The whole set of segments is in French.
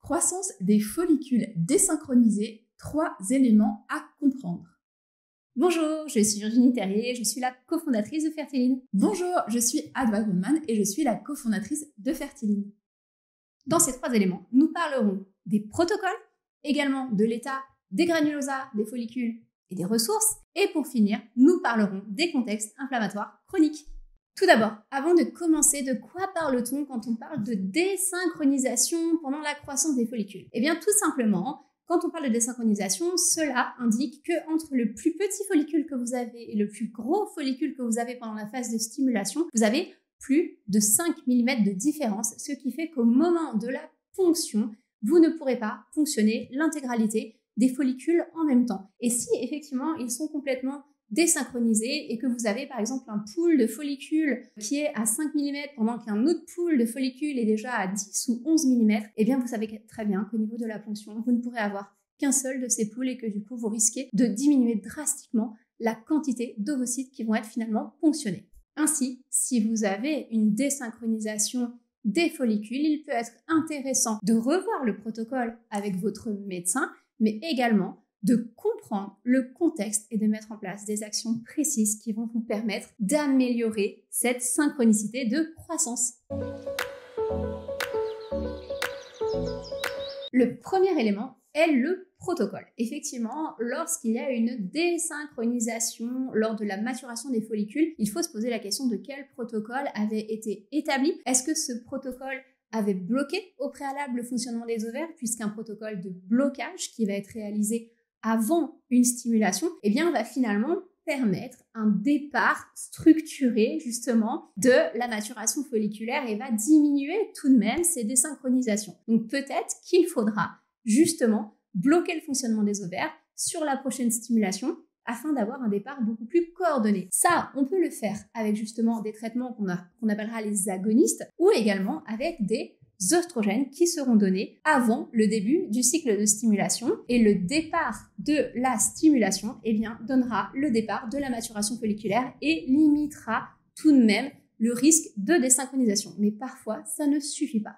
Croissance des follicules désynchronisés, 3 éléments à comprendre. Bonjour, je suis Virginie Terrier, je suis la cofondatrice de Fertiline. Bonjour, je suis Adwa Goldman et je suis la cofondatrice de Fertiline. Dans ces 3 éléments, nous parlerons des protocoles, également de l'état des granulosas, des follicules et des ressources. Et pour finir, nous parlerons des contextes inflammatoires chroniques. Tout d'abord, avant de commencer, de quoi parle-t-on quand on parle de désynchronisation pendant la croissance des follicules? Eh bien, tout simplement, quand on parle de désynchronisation, cela indique que entre le plus petit follicule que vous avez et le plus gros follicule que vous avez pendant la phase de stimulation, vous avez plus de 5 mm de différence, ce qui fait qu'au moment de la ponction, vous ne pourrez pas ponctionner l'intégralité des follicules en même temps. Et si effectivement ils sont complètement désynchronisés et que vous avez par exemple un pool de follicules qui est à 5 mm pendant qu'un autre pool de follicules est déjà à 10 ou 11 mm, eh bien vous savez très bien qu'au niveau de la ponction, vous ne pourrez avoir qu'un seul de ces pools et que du coup vous risquez de diminuer drastiquement la quantité d'ovocytes qui vont être finalement ponctionnés. Ainsi, si vous avez une désynchronisation des follicules, il peut être intéressant de revoir le protocole avec votre médecin, mais également de comprendre le contexte et de mettre en place des actions précises qui vont vous permettre d'améliorer cette synchronicité de croissance. Le premier élément est le protocole. Effectivement, lorsqu'il y a une désynchronisation lors de la maturation des follicules, il faut se poser la question de quel protocole avait été établi. Est-ce que ce protocole avait bloqué au préalable le fonctionnement des ovaires, puisqu'un protocole de blocage qui va être réalisé avant une stimulation, eh bien, va finalement permettre un départ structuré justement de la maturation folliculaire et va diminuer tout de même ces désynchronisations. Donc peut-être qu'il faudra justement bloquer le fonctionnement des ovaires sur la prochaine stimulation afin d'avoir un départ beaucoup plus coordonné. Ça, on peut le faire avec justement des traitements qu'on appellera les agonistes ou également avec des œstrogènes qui seront donnés avant le début du cycle de stimulation et le départ de la stimulation donnera le départ de la maturation folliculaire et limitera tout de même le risque de désynchronisation. Mais parfois, ça ne suffit pas.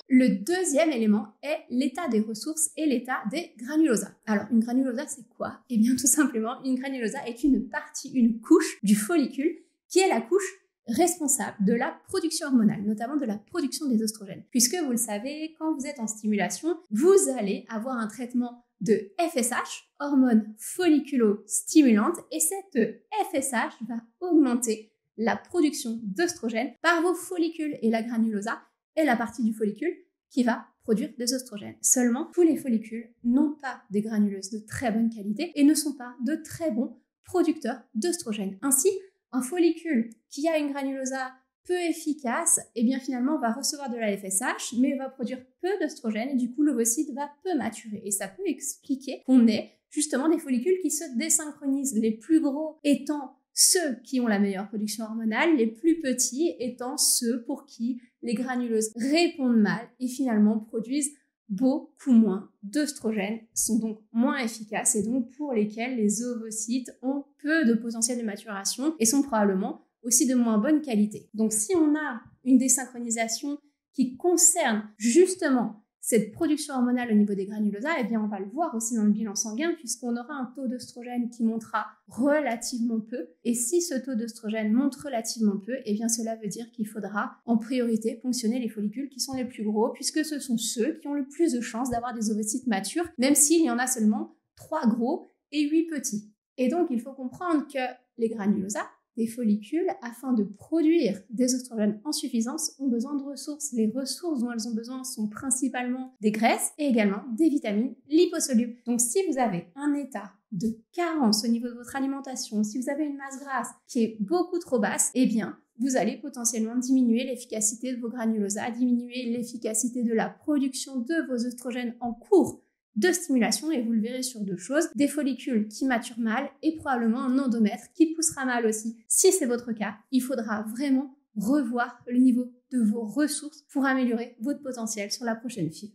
Le deuxième élément est l'état des ressources et l'état des granulosas. Alors, une granulosa, c'est quoi? Eh bien, tout simplement, une granulosa est une couche du follicule qui est la couche responsable de la production hormonale, notamment de la production des oestrogènes. Puisque vous le savez, quand vous êtes en stimulation, vous allez avoir un traitement de FSH, hormone folliculo-stimulante, et cette FSH va augmenter la production d'oestrogènes par vos follicules. Et la granulosa est la partie du follicule qui va produire des oestrogènes. Seulement, tous les follicules n'ont pas des granuleuses de très bonne qualité et ne sont pas de très bons producteurs d'oestrogènes. Ainsi, un follicule qui a une granulosa peu efficace, eh bien finalement va recevoir de la FSH, mais va produire peu d'oestrogènes et du coup l'ovocyte va peu maturer. Et ça peut expliquer qu'on ait justement des follicules qui se désynchronisent, les plus gros étant ceux qui ont la meilleure production hormonale, les plus petits étant ceux pour qui les granuleuses répondent mal et finalement produisent beaucoup moins d'œstrogènes, sont donc moins efficaces et donc pour lesquels les ovocytes ont peu de potentiel de maturation et sont probablement aussi de moins bonne qualité. Donc si on a une désynchronisation qui concerne justement cette production hormonale au niveau des granulosas, eh bien on va le voir aussi dans le bilan sanguin puisqu'on aura un taux d'œstrogène qui montera relativement peu. Et si ce taux d'œstrogène monte relativement peu, eh bien cela veut dire qu'il faudra en priorité ponctionner les follicules qui sont les plus gros puisque ce sont ceux qui ont le plus de chances d'avoir des ovocytes matures, même s'il y en a seulement 3 gros et 8 petits. Et donc il faut comprendre que les granulosas, des follicules, afin de produire des oestrogènes en suffisance, ont besoin de ressources. Les ressources dont elles ont besoin sont principalement des graisses et également des vitamines liposolubles. Donc si vous avez un état de carence au niveau de votre alimentation, si vous avez une masse grasse qui est beaucoup trop basse, eh bien vous allez potentiellement diminuer l'efficacité de vos granulosas, diminuer l'efficacité de la production de vos oestrogènes en cours de stimulation et vous le verrez sur 2 choses, des follicules qui maturent mal et probablement un endomètre qui poussera mal aussi. Si c'est votre cas, il faudra vraiment revoir le niveau de vos ressources pour améliorer votre potentiel sur la prochaine FIV.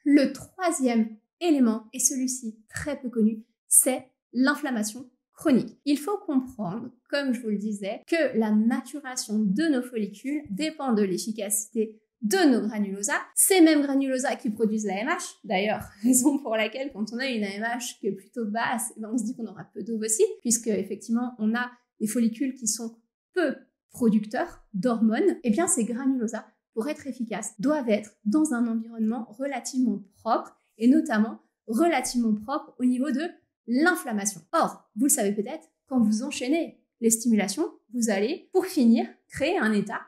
Le troisième élément, et celui-ci très peu connu, c'est l'inflammation chronique. Il faut comprendre, comme je vous le disais, que la maturation de nos follicules dépend de l'efficacité de nos granulosas, ces mêmes granulosas qui produisent l'AMH, d'ailleurs, raison pour laquelle quand on a une AMH qui est plutôt basse, on se dit qu'on aura peu d'ovocytes, puisque effectivement on a des follicules qui sont peu producteurs d'hormones, et bien ces granulosas, pour être efficaces, doivent être dans un environnement relativement propre, et notamment relativement propre au niveau de l'inflammation. Or, vous le savez peut-être, quand vous enchaînez les stimulations, vous allez, pour finir, créer un état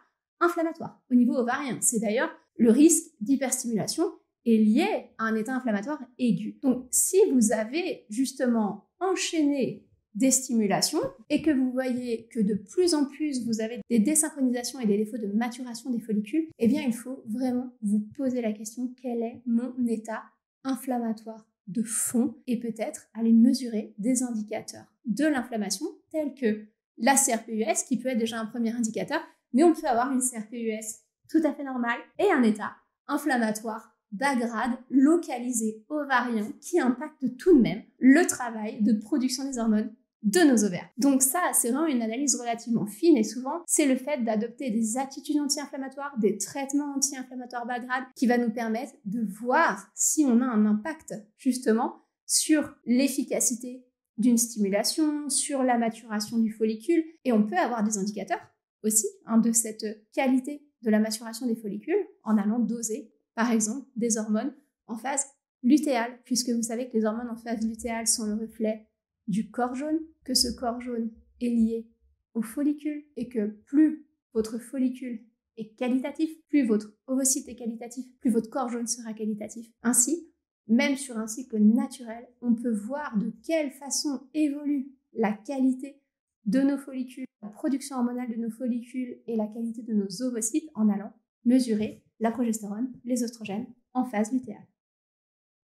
inflammatoire au niveau ovarien. C'est d'ailleurs le risque d'hyperstimulation est lié à un état inflammatoire aigu. Donc, si vous avez justement enchaîné des stimulations et que vous voyez que de plus en plus vous avez des désynchronisations et des défauts de maturation des follicules, eh bien, il faut vraiment vous poser la question, quel est mon état inflammatoire de fond, et peut-être aller mesurer des indicateurs de l'inflammation tels que la CRP-US, qui peut être déjà un premier indicateur, mais on peut avoir une CRP-US tout à fait normale et un état inflammatoire bas grade localisé ovarien qui impacte tout de même le travail de production des hormones de nos ovaires. Donc ça, c'est vraiment une analyse relativement fine, et souvent, c'est le fait d'adopter des attitudes anti-inflammatoires, des traitements anti-inflammatoires bas grade qui va nous permettre de voir si on a un impact justement sur l'efficacité d'une stimulation, sur la maturation du follicule, et on peut avoir des indicateurs aussi de cette qualité de la maturation des follicules en allant doser, par exemple, des hormones en phase lutéale, puisque vous savez que les hormones en phase lutéale sont le reflet du corps jaune, que ce corps jaune est lié au follicule, et que plus votre follicule est qualitatif, plus votre ovocyte est qualitatif, plus votre corps jaune sera qualitatif. Ainsi, même sur un cycle naturel, on peut voir de quelle façon évolue la qualité de nos follicules, la production hormonale de nos follicules et la qualité de nos ovocytes en allant mesurer la progestérone, les oestrogènes en phase lutéale.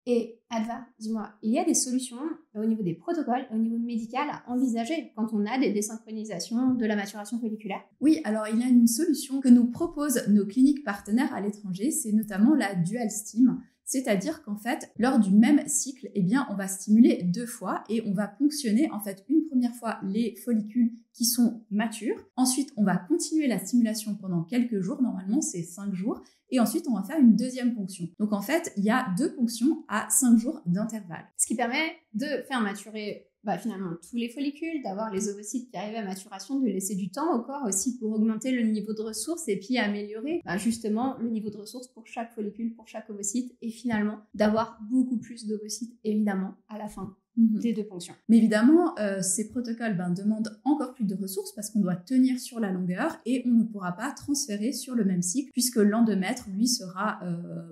Et Adva, dis-moi, il y a des solutions au niveau des protocoles, au niveau médical à envisager quand on a des désynchronisations de la maturation folliculaire? Oui, alors il y a une solution que nous proposent nos cliniques partenaires à l'étranger, c'est notamment la dual stim. C'est-à-dire qu'en fait, lors du même cycle, eh bien, on va stimuler 2 fois et on va ponctionner en fait une première fois les follicules qui sont matures. Ensuite, on va continuer la stimulation pendant quelques jours, normalement c'est 5 jours, et ensuite on va faire une deuxième ponction. Donc en fait, il y a 2 ponctions à 5 jours d'intervalle. Ce qui permet de faire maturer finalement tous les follicules, d'avoir les ovocytes qui arrivent à maturation, de laisser du temps au corps aussi pour augmenter le niveau de ressources et puis améliorer justement le niveau de ressources pour chaque follicule, pour chaque ovocyte, et finalement d'avoir beaucoup plus d'ovocytes évidemment à la fin des 2 ponctions. Mais évidemment, ces protocoles demandent encore plus de ressources parce qu'on doit tenir sur la longueur et on ne pourra pas transférer sur le même cycle puisque l'endomètre, lui, sera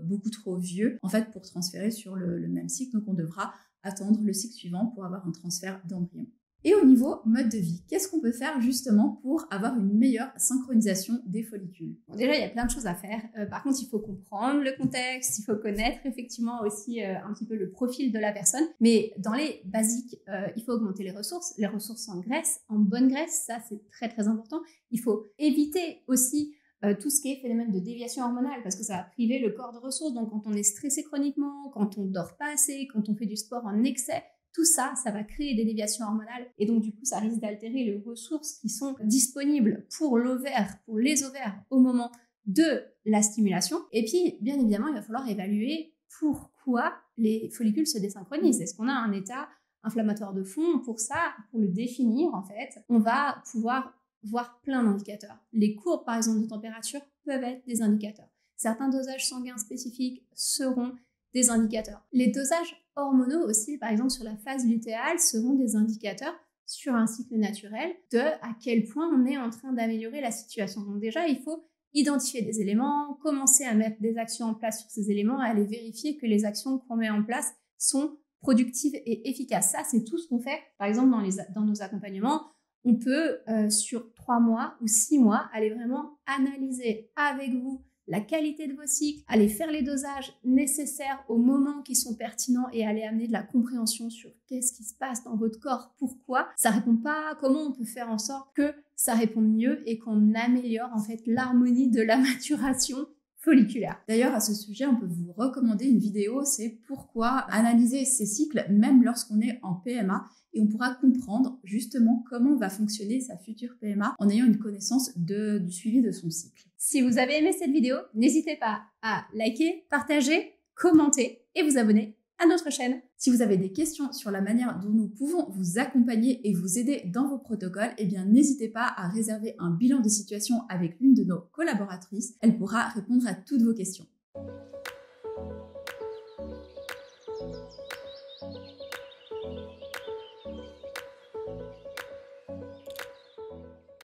beaucoup trop vieux en fait pour transférer sur le même cycle. Donc on devra attendre le cycle suivant pour avoir un transfert d'embryon. Et au niveau mode de vie, qu'est-ce qu'on peut faire justement pour avoir une meilleure synchronisation des follicules? Bon, déjà, il y a plein de choses à faire. Par contre, il faut comprendre le contexte, il faut connaître effectivement aussi un petit peu le profil de la personne. Mais dans les basiques, il faut augmenter les ressources en graisse, en bonne graisse, ça c'est très très important. Il faut éviter aussi tout ce qui est phénomène de déviation hormonale parce que ça va priver le corps de ressources. Donc quand on est stressé chroniquement, quand on dort pas assez, quand on fait du sport en excès, tout ça, ça va créer des déviations hormonales et donc du coup ça risque d'altérer les ressources qui sont disponibles pour l'ovaire, pour les ovaires au moment de la stimulation. Et puis bien évidemment il va falloir évaluer pourquoi les follicules se désynchronisent. Est-ce qu'on a un état inflammatoire de fond? Pour ça, pour le définir en fait, on va pouvoir voir plein d'indicateurs. Les courbes, par exemple, de température peuvent être des indicateurs. Certains dosages sanguins spécifiques seront des indicateurs. Les dosages hormonaux aussi, par exemple, sur la phase lutéale, seront des indicateurs sur un cycle naturel de à quel point on est en train d'améliorer la situation. Donc déjà, il faut identifier des éléments, commencer à mettre des actions en place sur ces éléments et aller vérifier que les actions qu'on met en place sont productives et efficaces. Ça, c'est tout ce qu'on fait, par exemple, dans nos accompagnements. On peut, sur 3 mois ou 6 mois, aller vraiment analyser avec vous la qualité de vos cycles, aller faire les dosages nécessaires aux moments qui sont pertinents et aller amener de la compréhension sur qu'est-ce qui se passe dans votre corps, pourquoi ça répond pas, comment on peut faire en sorte que ça réponde mieux et qu'on améliore en fait l'harmonie de la maturation folliculaire. D'ailleurs, à ce sujet, on peut vous recommander une vidéo, c'est pourquoi analyser ces cycles même lorsqu'on est en PMA, et on pourra comprendre justement comment va fonctionner sa future PMA en ayant une connaissance du suivi de son cycle. Si vous avez aimé cette vidéo, n'hésitez pas à liker, partager, commenter et vous abonner à notre chaîne. Si vous avez des questions sur la manière dont nous pouvons vous accompagner et vous aider dans vos protocoles, eh bien n'hésitez pas à réserver un bilan de situation avec l'une de nos collaboratrices. Elle pourra répondre à toutes vos questions.